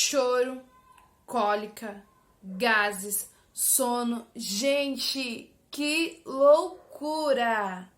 choro, cólica, gases, sono. Gente, que loucura!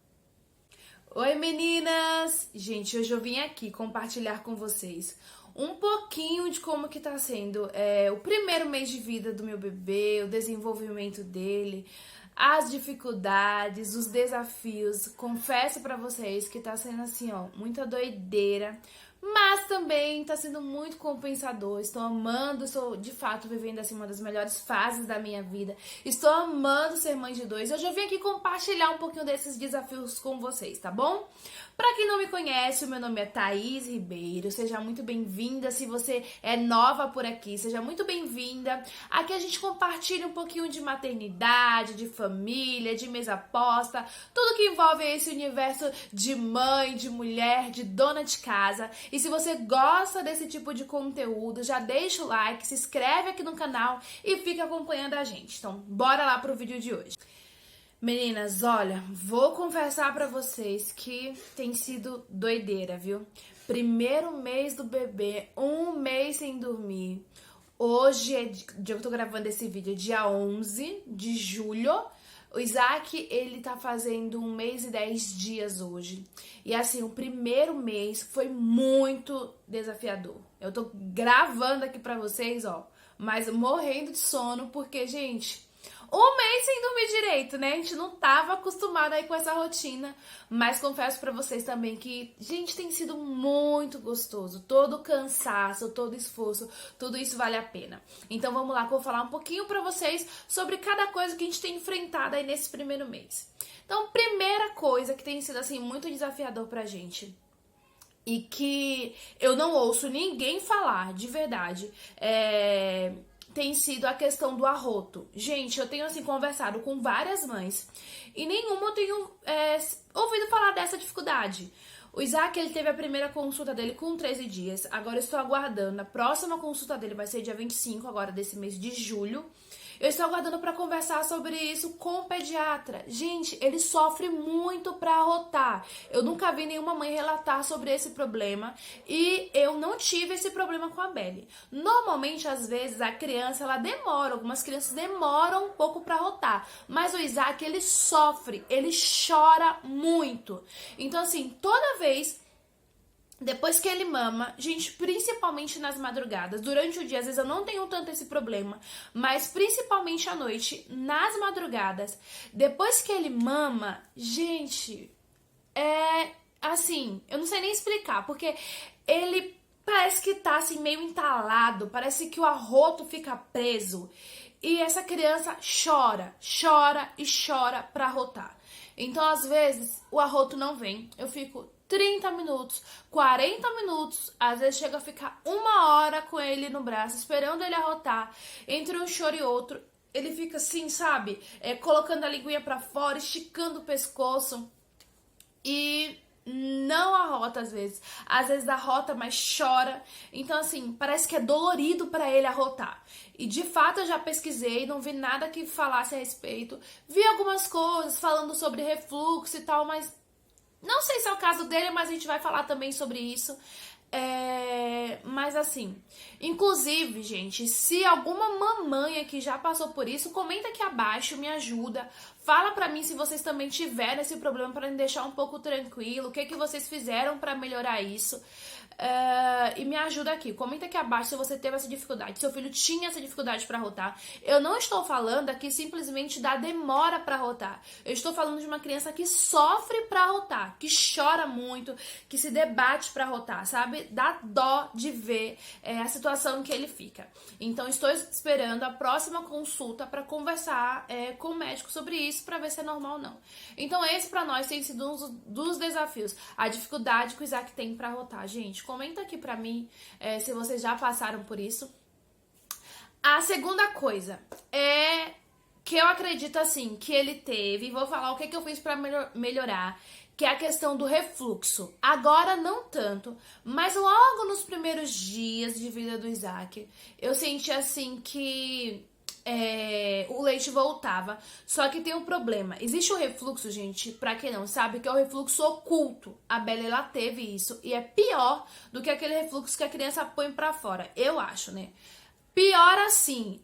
Oi, meninas! Gente, hoje eu vim aqui compartilhar com vocês um pouquinho de como que tá sendo o primeiro mês de vida do meu bebê, o desenvolvimento dele, as dificuldades, os desafios. Confesso pra vocês que tá sendo assim, ó, muita doideira, mas também tá sendo muito compensador. Estou amando, estou de fato vivendo assim uma das melhores fases da minha vida. Estou amando ser mãe de dois. Hoje eu vim aqui compartilhar um pouquinho desses desafios com vocês, tá bom? Pra quem não me conhece, o meu nome é Thaís Ribeiro. Seja muito bem-vinda. Se você é nova por aqui, seja muito bem-vinda. Aqui a gente compartilha um pouquinho de maternidade, de família, de mesa posta, tudo que envolve esse universo de mãe, de mulher, de dona de casa. E se você gosta desse tipo de conteúdo, já deixa o like, se inscreve aqui no canal e fica acompanhando a gente. Então, bora lá pro vídeo de hoje. Meninas, olha, vou confessar pra vocês que tem sido doideira, viu? Primeiro mês do bebê, um mês sem dormir. Hoje, eu tô gravando esse vídeo, é dia 11 de julho. O Isaac, ele tá fazendo 1 mês e 10 dias hoje. E assim, o primeiro mês foi muito desafiador. Eu tô gravando aqui pra vocês, ó, mas morrendo de sono, porque, gente, 1 mês sem dormir direito, né? A gente não tava acostumado aí com essa rotina. Mas confesso pra vocês também que, gente, tem sido muito gostoso. Todo o cansaço, todo o esforço, tudo isso vale a pena. Então vamos lá que eu vou falar um pouquinho pra vocês sobre cada coisa que a gente tem enfrentado aí nesse primeiro mês. Então, primeira coisa que tem sido, assim, muito desafiador pra gente, e que eu não ouço ninguém falar, de verdade, tem sido a questão do arroto. Gente, eu tenho, assim, conversado com várias mães e nenhuma eu tenho ouvido falar dessa dificuldade. O Isaac, ele teve a primeira consulta dele com 13 dias. Agora eu estou aguardando. A próxima consulta dele vai ser dia 25, agora desse mês de julho. Eu estou aguardando para conversar sobre isso com o pediatra. Gente, ele sofre muito para arrotar. Eu nunca vi nenhuma mãe relatar sobre esse problema e eu não tive esse problema com a Belle. Normalmente, às vezes, a criança, ela demora, algumas crianças demoram um pouco para arrotar, mas o Isaac, ele sofre, ele chora muito. Então, assim, toda vez depois que ele mama, gente, principalmente nas madrugadas, durante o dia, às vezes eu não tenho tanto esse problema, mas principalmente à noite, nas madrugadas, depois que ele mama, gente, assim, eu não sei nem explicar, porque ele parece que tá assim meio entalado, parece que o arroto fica preso e essa criança chora, chora e chora pra arrotar. Então, às vezes, o arroto não vem, eu fico 30 minutos, 40 minutos, às vezes chega a ficar 1 hora com ele no braço, esperando ele arrotar. Entre um choro e outro, ele fica assim, sabe? Colocando a linguinha pra fora, esticando o pescoço e não arrota às vezes. Às vezes arrota, mas chora. Então, assim, parece que é dolorido pra ele arrotar. E de fato eu já pesquisei, não vi nada que falasse a respeito. Vi algumas coisas falando sobre refluxo e tal, mas não sei se é o caso dele, mas a gente vai falar também sobre isso. Mas assim, inclusive, gente, se alguma mamãe aqui já passou por isso, comenta aqui abaixo, me ajuda. Fala pra mim se vocês também tiveram esse problema, pra me deixar um pouco tranquilo. O que vocês fizeram pra melhorar isso? E me ajuda aqui. Comenta aqui abaixo se você teve essa dificuldade, seu filho tinha essa dificuldade pra arrotar. Eu não estou falando aqui simplesmente da demora pra arrotar. Eu estou falando de uma criança que sofre pra arrotar, que chora muito, que se debate pra arrotar, sabe? Dá dó de ver a situação em que ele fica. Então, estou esperando a próxima consulta pra conversar com o médico sobre isso, pra ver se é normal ou não. Então, esse pra nós tem sido um dos desafios. A dificuldade que o Isaac tem pra arrotar. Gente, comenta aqui pra mim se vocês já passaram por isso. A segunda coisa é que eu acredito, assim, que ele teve, vou falar o que eu fiz pra melhorar, que é a questão do refluxo. Agora não tanto, mas logo nos primeiros dias de vida do Isaac, eu senti assim que o leite voltava. Só que tem um problema. Existe o refluxo, gente, pra quem não sabe, que é o refluxo oculto. A Bella, ela teve isso. E é pior do que aquele refluxo que a criança põe pra fora. Eu acho, né? Pior assim,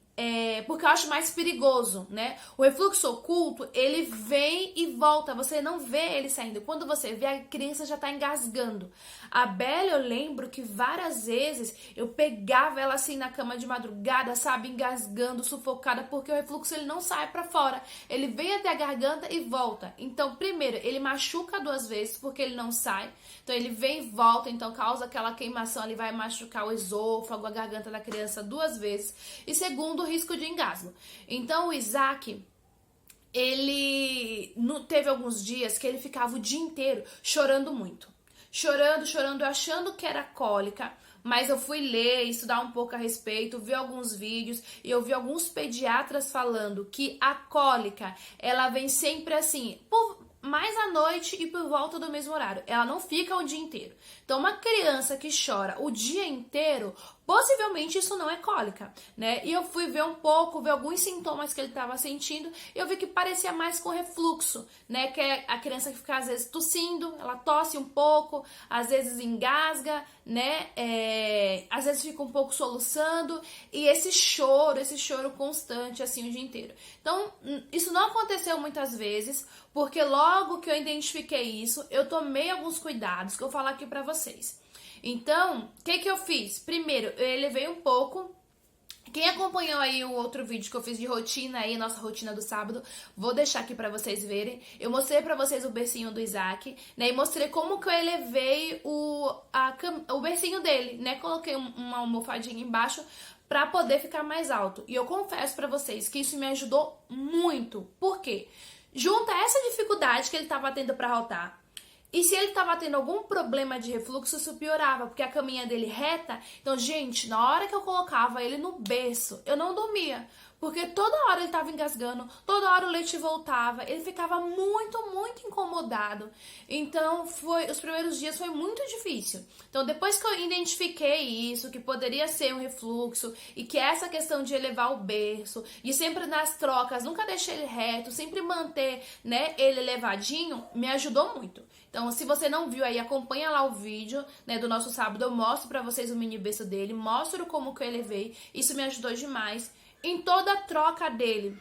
porque eu acho mais perigoso, né? O refluxo oculto, ele vem e volta, você não vê ele saindo. Quando você vê, a criança já tá engasgando. A Bella, eu lembro que várias vezes eu pegava ela assim na cama de madrugada, sabe? Engasgando, sufocada, porque o refluxo ele não sai pra fora. Ele vem até a garganta e volta. Então, primeiro, ele machuca 2 vezes, porque ele não sai. Então, ele vem e volta, então causa aquela queimação, ele vai machucar o esôfago, a garganta da criança 2 vezes. E segundo, o risco de engasgo. Então, o Isaac, ele teve alguns dias que ele ficava o dia inteiro chorando muito. Chorando, achando que era cólica. Mas eu fui ler, estudar um pouco a respeito, vi alguns vídeos e eu vi alguns pediatras falando que a cólica, ela vem sempre assim, mais à noite e por volta do mesmo horário. Ela não fica o dia inteiro. Então, uma criança que chora o dia inteiro, possivelmente isso não é cólica, né? E eu fui ver um pouco, ver alguns sintomas que ele estava sentindo, e eu vi que parecia mais com refluxo, né? Que é a criança que fica às vezes tossindo, ela tosse um pouco, às vezes engasga, né? Às vezes fica um pouco soluçando, e esse choro constante assim o dia inteiro. Então, isso não aconteceu muitas vezes, porque logo que eu identifiquei isso, eu tomei alguns cuidados que eu vou falar aqui pra vocês. Então, o que eu fiz? Primeiro, eu elevei um pouco. Quem acompanhou aí o outro vídeo que eu fiz de rotina aí, nossa rotina do sábado, vou deixar aqui pra vocês verem. Eu mostrei pra vocês o bercinho do Isaac, né? E mostrei como que eu elevei o bercinho dele, né? Coloquei uma almofadinha embaixo pra poder ficar mais alto. E eu confesso pra vocês que isso me ajudou muito. Por quê? Junta essa dificuldade que ele tava tendo pra rotar, e se ele tava tendo algum problema de refluxo, isso piorava, porque a caminha dele reta. Então, gente, na hora que eu colocava ele no berço, eu não dormia. Porque toda hora ele tava engasgando, toda hora o leite voltava, ele ficava muito, muito incomodado. Então, os primeiros dias foi muito difícil. Então, depois que eu identifiquei isso, que poderia ser um refluxo, e que essa questão de elevar o berço, e sempre nas trocas, nunca deixar ele reto, sempre manter, né, ele elevadinho, me ajudou muito. Então, se você não viu aí, acompanha lá o vídeo, né, do nosso sábado, eu mostro pra vocês o mini berço dele, mostro como que eu elevei, isso me ajudou demais. Em toda a troca dele,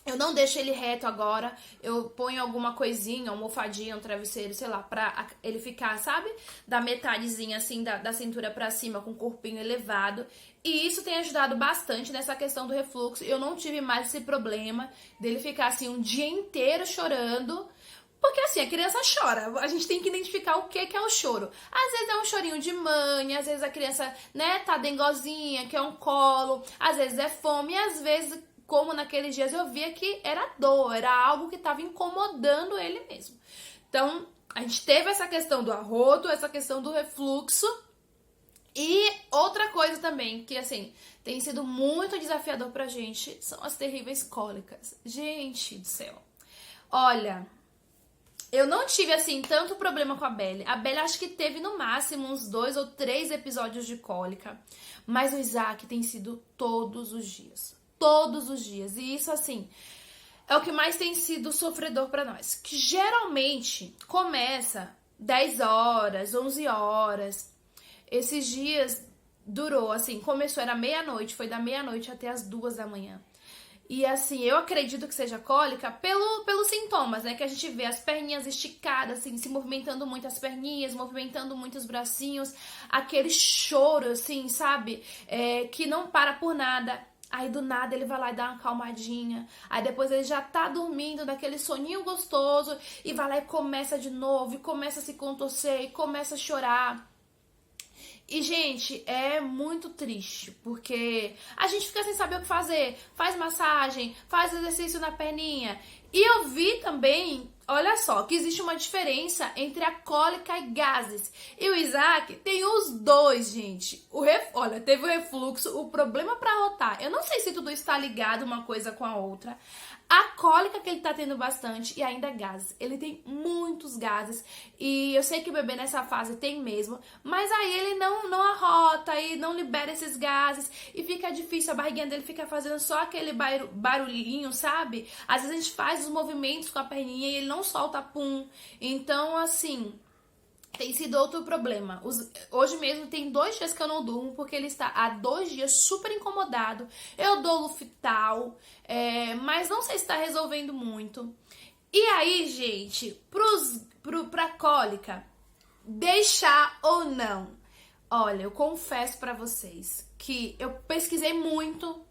eu não deixo ele reto agora, eu ponho alguma coisinha, uma almofadinha, um travesseiro, sei lá, pra ele ficar, sabe? Da metadezinha, assim, da cintura pra cima, com o corpinho elevado. E isso tem ajudado bastante nessa questão do refluxo. Eu não tive mais esse problema dele ficar, assim, um dia inteiro chorando. Porque assim, a criança chora, a gente tem que identificar o que é o choro. Às vezes é um chorinho de mãe, às vezes a criança, né, tá dengozinha, quer um colo, às vezes é fome, e às vezes, como naqueles dias eu via que era dor, era algo que tava incomodando ele mesmo. Então, a gente teve essa questão do arroto, essa questão do refluxo, e outra coisa também, que assim, tem sido muito desafiador pra gente, são as terríveis cólicas. Gente do céu, olha... Eu não tive, assim, tanto problema com a Bella. A Bella acho que teve, no máximo, uns 2 ou 3 episódios de cólica. Mas o Isaac tem sido todos os dias. Todos os dias. E isso, assim, é o que mais tem sido sofredor pra nós. Que geralmente começa 10 horas, 11 horas. Esses dias durou, assim, começou, era meia-noite. Foi da meia-noite até as 2 da manhã. E assim, eu acredito que seja cólica pelos sintomas, né? Que a gente vê as perninhas esticadas, assim, se movimentando muito as perninhas, movimentando muito os bracinhos. Aquele choro, assim, sabe? Que não para por nada. Aí do nada ele vai lá e dá uma calmadinha. Aí depois ele já tá dormindo daquele soninho gostoso. E vai lá e começa de novo, e começa a se contorcer, e começa a chorar. E, gente, é muito triste, porque a gente fica sem saber o que fazer, faz massagem, faz exercício na perninha. E eu vi também olha só, que existe uma diferença entre a cólica e gases. E o Isaac tem os dois, gente. Olha, teve o refluxo, o problema para rotar. Eu não sei se tudo está ligado uma coisa com a outra. A cólica que ele tá tendo bastante e ainda gases. Ele tem muitos gases e eu sei que o bebê nessa fase tem mesmo, mas aí ele não arrota e não libera esses gases e fica difícil, a barriguinha dele fica fazendo só aquele barulhinho, sabe? Às vezes a gente faz os movimentos com a perninha e ele não solta pum. Então, assim, tem sido outro problema. Hoje mesmo tem 2 dias que eu não durmo, porque ele está há 2 dias super incomodado. Eu dou Lufital, mas não sei se está resolvendo muito. E aí, gente, pra cólica, deixar ou não? Olha, eu confesso pra vocês que eu pesquisei muito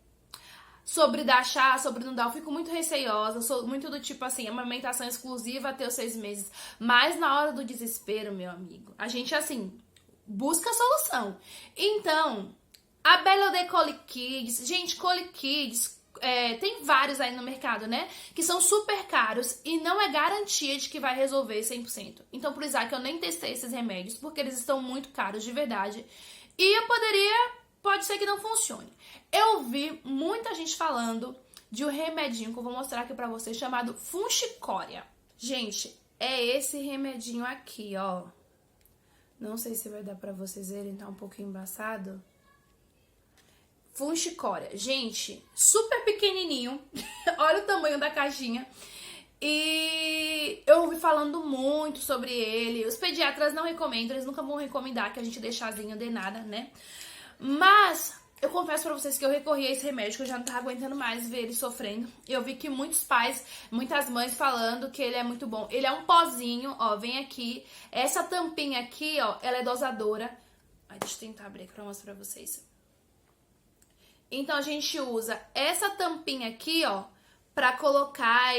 sobre dar chá, sobre não dar, eu fico muito receiosa, sou muito do tipo assim, amamentação exclusiva até os 6 meses. Mas na hora do desespero, meu amigo, a gente assim, busca a solução. Então, a Bela de Colic Kids, gente, Colic Kids, tem vários aí no mercado, né? Que são super caros e não é garantia de que vai resolver 100%. Então, por isso que eu nem testei esses remédios, porque eles estão muito caros de verdade. E pode ser que não funcione. Eu vi muita gente falando de um remedinho que eu vou mostrar aqui pra vocês, chamado Funchicória. Gente, é esse remedinho aqui, ó. Não sei se vai dar pra vocês verem, tá um pouquinho embaçado. Funchicória. Gente, super pequenininho. Olha o tamanho da caixinha. E eu ouvi falando muito sobre ele. Os pediatras não recomendam, eles nunca vão recomendar que a gente dê chazinho de nada, né? Mas eu confesso pra vocês que eu recorri a esse remédio, que eu já não tava aguentando mais ver ele sofrendo. Eu vi que muitos pais, muitas mães falando que ele é muito bom. Ele é um pozinho, ó, vem aqui. Essa tampinha aqui, ó, ela é dosadora. Ai, deixa eu tentar abrir aqui pra mostrar pra vocês. Então a gente usa essa tampinha aqui, ó, pra colocar,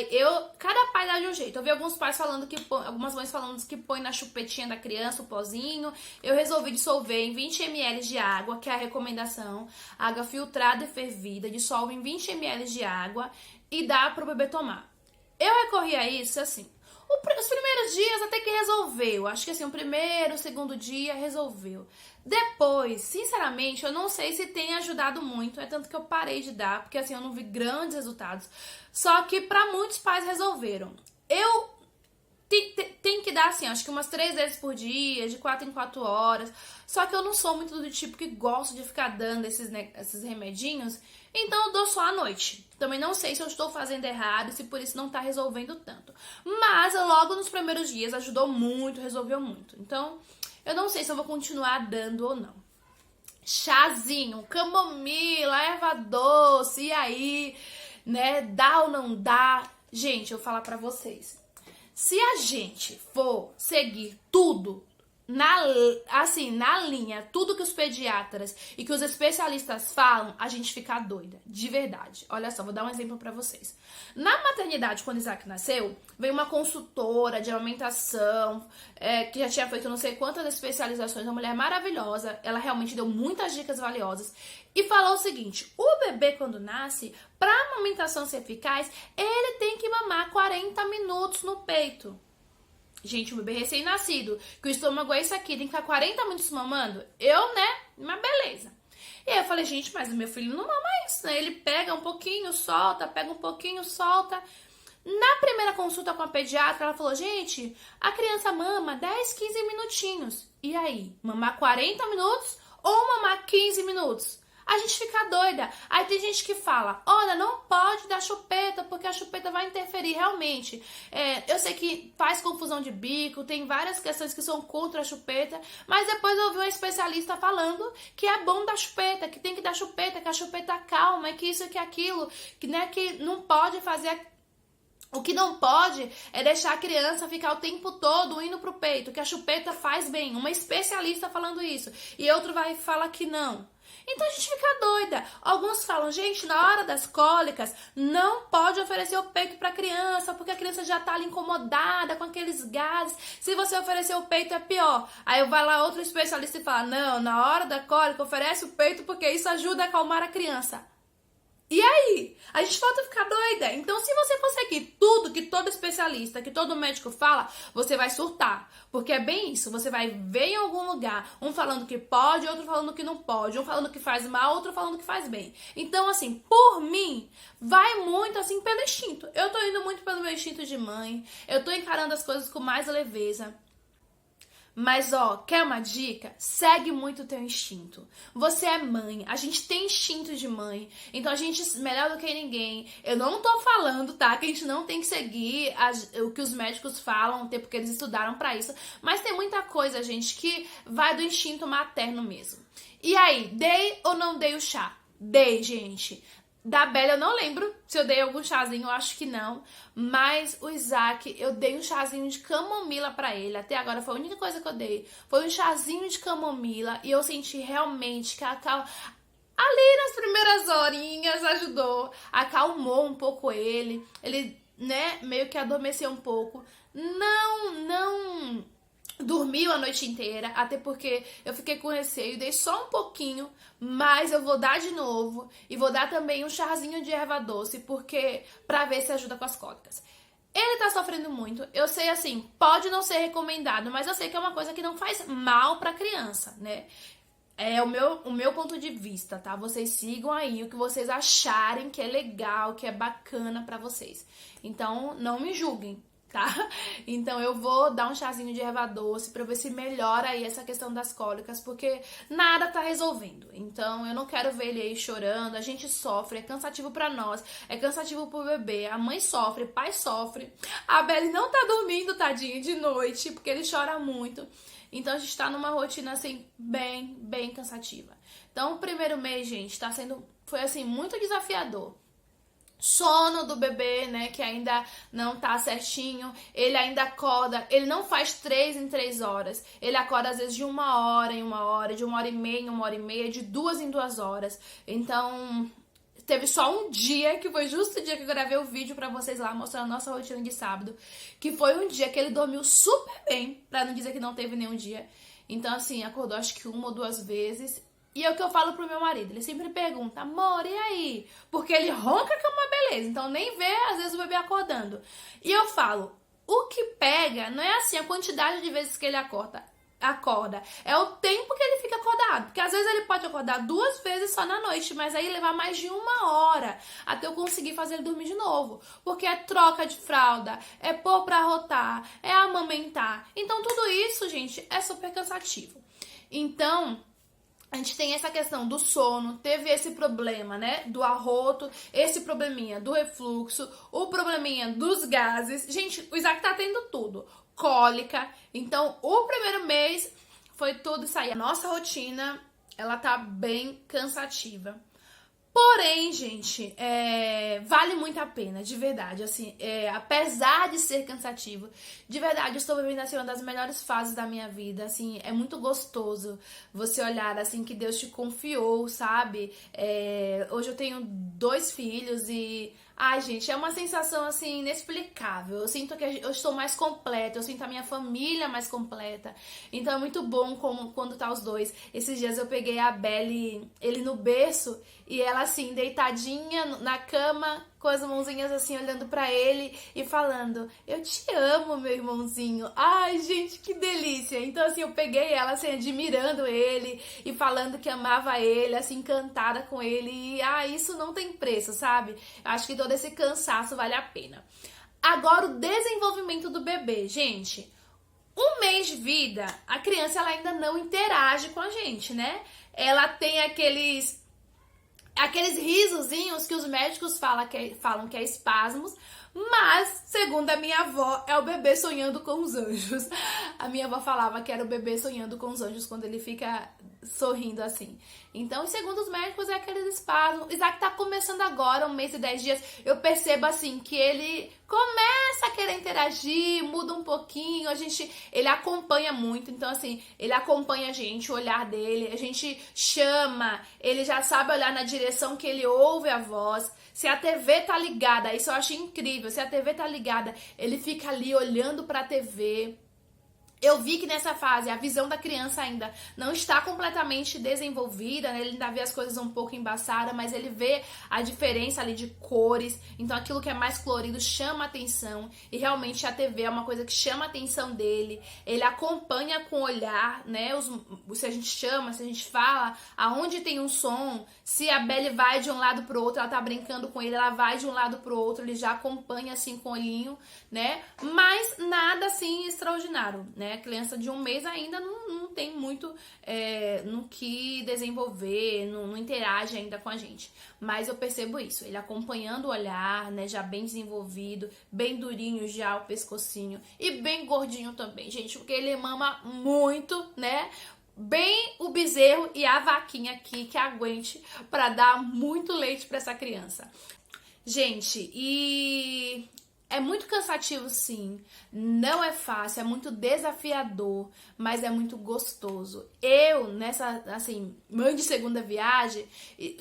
cada pai dá de um jeito. Eu vi alguns pais falando que algumas mães falando que põe na chupetinha da criança o pozinho. Eu resolvi dissolver em 20 ml de água, que é a recomendação. Água filtrada e fervida, dissolve em 20 ml de água e dá pro bebê tomar. Eu recorri a isso, assim, os primeiros dias até que resolveu. Acho que assim, o primeiro, o segundo dia resolveu. Depois, sinceramente, eu não sei se tem ajudado muito. É tanto que eu parei de dar, porque assim, eu não vi grandes resultados. Só que pra muitos pais resolveram. Eu tenho que dar assim, acho que umas 3 vezes por dia, de 4 em 4 horas. Só que eu não sou muito do tipo que gosto de ficar dando esses remedinhos. Então eu dou só à noite. Também não sei se eu estou fazendo errado, se por isso não tá resolvendo tanto. Mas logo nos primeiros dias ajudou muito, resolveu muito. Então eu não sei se eu vou continuar dando ou não. Chazinho, camomila, erva doce, e aí, né, dá ou não dá? Gente, eu vou falar pra vocês. Se a gente for seguir tudo na linha, tudo que os pediatras e que os especialistas falam, a gente fica doida, de verdade. Olha só, vou dar um exemplo pra vocês. Na maternidade, quando Isaac nasceu, veio uma consultora de amamentação, que já tinha feito não sei quantas especializações, uma mulher maravilhosa, ela realmente deu muitas dicas valiosas, e falou o seguinte: o bebê quando nasce, pra amamentação ser eficaz, ele tem que mamar 40 minutos no peito. Gente, um bebê recém-nascido, que o estômago é isso aqui, tem que ficar 40 minutos mamando, mas beleza. E aí eu falei, gente, mas o meu filho não mama isso, né? Ele pega um pouquinho, solta, pega um pouquinho, solta. Na primeira consulta com a pediatra, ela falou, gente, a criança mama 10, 15 minutinhos. E aí, mamar 40 minutos ou mamar 15 minutos? A gente fica doida. Aí tem gente que fala, olha, não pode dar chupeta, porque a chupeta vai interferir realmente. Eu sei que faz confusão de bico, tem várias questões que são contra a chupeta, mas depois eu ouvi uma especialista falando que é bom dar chupeta, que tem que dar chupeta, que a chupeta calma, que isso e que aquilo, que, né, que não pode fazer... O que não pode é deixar a criança ficar o tempo todo indo pro peito, que a chupeta faz bem. Uma especialista falando isso. E outro vai falar que não. Então a gente fica doida. Alguns falam, gente, na hora das cólicas, não pode oferecer o peito pra criança, porque a criança já tá ali incomodada com aqueles gases. Se você oferecer o peito é pior. Aí vai lá outro especialista e fala, não, na hora da cólica oferece o peito porque isso ajuda a acalmar a criança. E aí? A gente volta a ficar doida. Então, se você for seguir tudo que todo especialista, que todo médico fala, você vai surtar. Porque é bem isso. Você vai ver em algum lugar, um falando que pode, outro falando que não pode, um falando que faz mal, outro falando que faz bem. Então, assim, por mim, vai muito, assim, pelo instinto. Eu tô indo muito pelo meu instinto de mãe. Eu tô encarando as coisas com mais leveza. Mas, ó, quer uma dica? Segue muito o teu instinto. Você é mãe, a gente tem instinto de mãe, então a gente, melhor do que ninguém, eu não tô falando, tá, que a gente não tem que seguir o que os médicos falam, até porque eles estudaram pra isso, mas tem muita coisa, gente, que vai do instinto materno mesmo. E aí, dei ou não dei o chá? Dei, gente. Da Bela eu não lembro se eu dei algum chazinho, eu acho que não. Mas o Isaac, eu dei um chazinho de camomila pra ele. Até agora foi a única coisa que eu dei. Foi um chazinho de camomila e eu senti realmente que ali nas primeiras horinhas ajudou. Acalmou um pouco ele. Ele, né, meio que adormeceu um pouco. Não dormiu a noite inteira, até porque eu fiquei com receio, dei só um pouquinho, mas eu vou dar de novo e vou dar também um chazinho de erva doce, porque pra ver se ajuda com as cólicas. Ele tá sofrendo muito, eu sei assim, pode não ser recomendado, mas eu sei que é uma coisa que não faz mal pra criança, né? É o meu ponto de vista, tá? Vocês sigam aí o que vocês acharem que é legal, que é bacana pra vocês. Então, não me julguem, tá? Então eu vou dar um chazinho de erva doce pra ver se melhora aí essa questão das cólicas, porque nada tá resolvendo. Então eu não quero ver ele aí chorando, a gente sofre, é cansativo pra nós, é cansativo pro bebê, a mãe sofre, o pai sofre. A Belly não tá dormindo, tadinha, de noite, porque ele chora muito. Então a gente tá numa rotina assim bem cansativa. Então o primeiro mês, gente, foi assim muito desafiador. Sono do bebê, né, que ainda não tá certinho, ele ainda acorda, ele não faz 3 em 3 horas, ele acorda às vezes de 1 hora em 1 hora, de 1 hora e meia em 1 hora e meia, de 2 em 2 horas, então teve só um dia, que foi justo o dia que eu gravei o vídeo pra vocês lá, mostrando a nossa rotina de sábado, que foi um dia que ele dormiu super bem, pra não dizer que não teve nenhum dia, então assim, acordou acho que 1 ou 2 vezes. E é o que eu falo pro meu marido, ele sempre pergunta, amor, e aí? Porque ele ronca que é uma beleza, então nem vê, às vezes, o bebê acordando. E eu falo, o que pega não é assim a quantidade de vezes que ele acorda, é o tempo que ele fica acordado. Porque às vezes ele pode acordar 2 vezes só na noite, mas aí levar mais de 1 hora até eu conseguir fazer ele dormir de novo. Porque é troca de fralda, é pôr pra rotar, é amamentar. Então tudo isso, gente, é super cansativo. Então a gente tem essa questão do sono, teve esse problema, né, do arroto, esse probleminha do refluxo, o probleminha dos gases. Gente, o Isaac tá tendo tudo, cólica. Então, o primeiro mês foi tudo isso aí. A nossa rotina, ela tá bem cansativa. Porém, gente, vale muito a pena, de verdade, assim, apesar de ser cansativo, de verdade, eu estou vivendo, assim, uma das melhores fases da minha vida, assim, é muito gostoso você olhar, assim, que Deus te confiou, sabe? Hoje eu tenho 2 filhos e, ai, gente, é uma sensação, assim, inexplicável, eu sinto que eu estou mais completa, eu sinto a minha família mais completa, então é muito bom quando tá os dois. Esses dias eu peguei a Belly, ele no berço, e ela assim, deitadinha na cama, com as mãozinhas assim, olhando pra ele e falando, eu te amo, meu irmãozinho. Ai, gente, que delícia. Então assim, eu peguei ela assim, admirando ele e falando que amava ele, assim, encantada com ele. E isso não tem preço, sabe? Acho que todo esse cansaço vale a pena. Agora, o desenvolvimento do bebê, gente. 1 mês de vida, a criança ela ainda não interage com a gente, né? Ela tem aqueles risozinhos que os médicos falam que é espasmos, mas, segundo a minha avó, é o bebê sonhando com os anjos. A minha avó falava que era o bebê sonhando com os anjos quando ele fica sorrindo assim. Então, segundo os médicos, é aqueles espasmos. Isaac tá começando agora, 1 mês e 10 dias. Eu percebo assim que ele começa a querer interagir, muda um pouquinho, ele acompanha muito, então assim, ele acompanha a gente, o olhar dele, a gente chama, ele já sabe olhar na direção que ele ouve a voz. Se a TV tá ligada, isso eu acho incrível, se a TV tá ligada, ele fica ali olhando pra TV. Eu vi que nessa fase a visão da criança ainda não está completamente desenvolvida, né? Ele ainda vê as coisas um pouco embaçadas, mas ele vê a diferença ali de cores. Então aquilo que é mais colorido chama atenção. E realmente a TV é uma coisa que chama a atenção dele. Ele acompanha com o olhar, né? Se a gente chama, se a gente fala, aonde tem um som, se a Belle vai de um lado pro outro, ela tá brincando com ele, ela vai de um lado pro outro, ele já acompanha assim com o olhinho, né? Mas nada assim extraordinário, né? A criança de 1 mês ainda não tem muito no que desenvolver, não interage ainda com a gente. Mas eu percebo isso, ele acompanhando o olhar, né? Já bem desenvolvido, bem durinho já o pescocinho e bem gordinho também, gente, porque ele mama muito, né? Bem o bezerro e a vaquinha aqui que aguente para dar muito leite para essa criança. Gente, e é muito cansativo, sim. Não é fácil, é muito desafiador, mas é muito gostoso. Eu, nessa, assim, mãe de segunda viagem,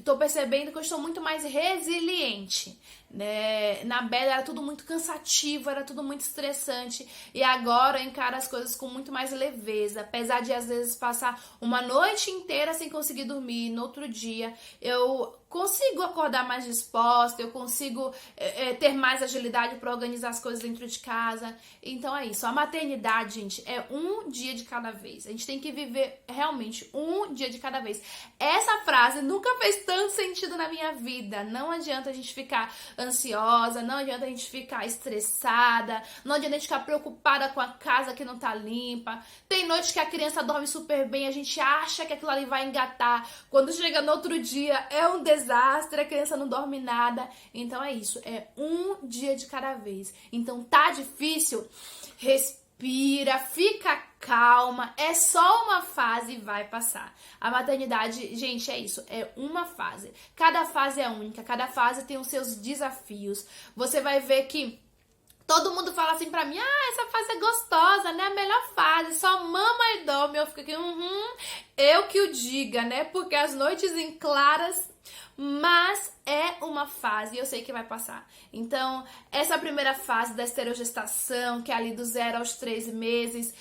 tô percebendo que eu estou muito mais resiliente, né? Na Bela era tudo muito cansativo, era tudo muito estressante. E agora eu encaro as coisas com muito mais leveza. Apesar de, às vezes, passar uma noite inteira sem conseguir dormir, no outro dia eu consigo acordar mais disposta, eu consigo ter mais agilidade para organizar as coisas dentro de casa. Então é isso. A maternidade, gente, é um dia de cada vez. A gente tem que viver realmente um dia de cada vez. Essa frase nunca fez tanto sentido na minha vida. Não adianta a gente ficar ansiosa, não adianta a gente ficar estressada, não adianta a gente ficar preocupada com a casa que não tá limpa. Tem noites que a criança dorme super bem, a gente acha que aquilo ali vai engatar. Quando chega no outro dia, é um desastre, a criança não dorme nada. Então é isso, é um dia de cada vez. Então tá difícil? Respira, fica calma, é só uma fase e vai passar. A maternidade, gente, é isso, é uma fase. Cada fase é única, cada fase tem os seus desafios. Você vai ver que todo mundo fala assim pra mim, essa fase é gostosa, né? A melhor fase, só mama e dorme. Eu fico aqui, eu que o diga, né? Porque as noites em claras, mas é uma fase e eu sei que vai passar. Então, essa primeira fase da esterogestação, que é ali do 0 aos 3 meses,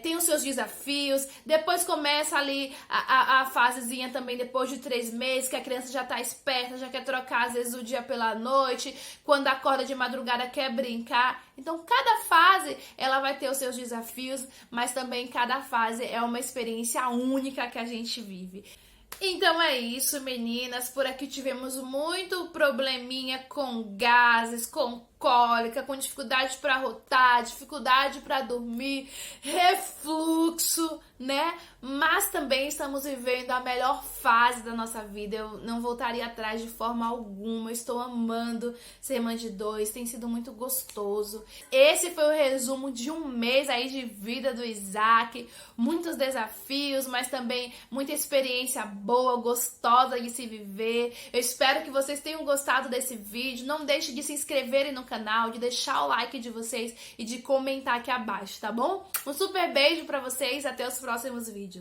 tem os seus desafios. Depois começa ali a fasezinha também depois de 3 meses, que a criança já tá esperta, já quer trocar às vezes o dia pela noite, quando acorda de madrugada quer brincar. Então, cada fase ela vai ter os seus desafios, mas também cada fase é uma experiência única que a gente vive. Então é isso, meninas. Por aqui tivemos muito probleminha com gases, com cólica, com dificuldade para rotar, dificuldade para dormir, refluxo, né? Mas também estamos vivendo a melhor fase da nossa vida. Eu não voltaria atrás de forma alguma. Eu estou amando ser mãe de 2, tem sido muito gostoso. Esse foi o resumo de 1 mês aí de vida do Isaac. Muitos desafios, mas também muita experiência boa, gostosa de se viver. Eu espero que vocês tenham gostado desse vídeo. Não deixe de se inscreverem no canal, de deixar o like de vocês e de comentar aqui abaixo, tá bom? Um super beijo pra vocês, até os próximos vídeos.